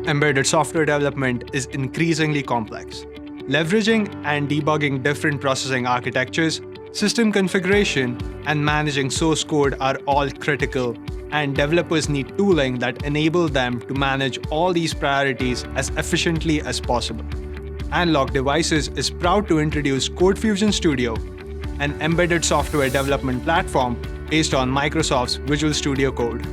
Embedded software development is increasingly complex. Leveraging and debugging different processing architectures, system configuration, and managing source code are all critical, and developers need tooling that enable them to manage all these priorities as efficiently as possible. Analog Devices is proud to introduce CodeFusion Studio, an embedded software development platform based on Microsoft's Visual Studio Code.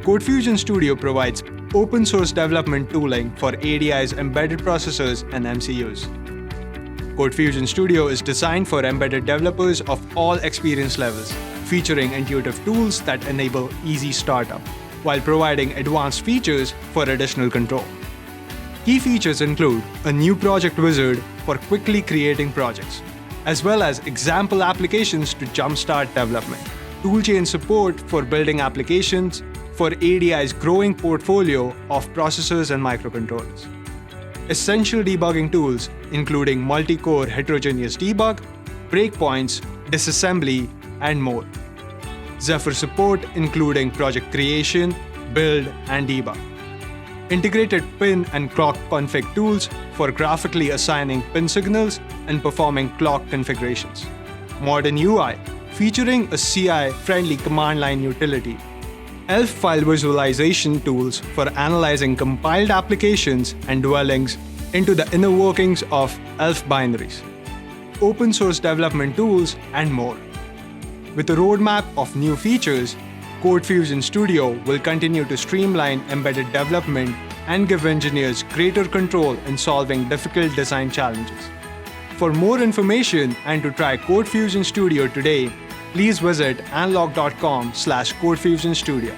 CodeFusion Studio provides open source development tooling for ADI's embedded processors and MCUs. CodeFusion Studio is designed for embedded developers of all experience levels, featuring intuitive tools that enable easy startup, while providing advanced features for additional control. Key features include a new project wizard for quickly creating projects, as well as example applications to jumpstart development, toolchain support for building applications for ADI's growing portfolio of processors and microcontrollers. Essential debugging tools including multi-core heterogeneous debug, breakpoints, disassembly, and more. Zephyr support including project creation, build, and debug. Integrated pin and clock config tools for graphically assigning pin signals and performing clock configurations. Modern UI featuring a CI-friendly command line utility. ELF file visualization tools for analyzing compiled applications and dwellings into the inner workings of ELF binaries. Open source development tools, and more. With a roadmap of new features, CodeFusion Studio will continue to streamline embedded development and give engineers greater control in solving difficult design challenges. For more information and to try CodeFusion Studio today, please visit analog.com/CodeFusion Studio.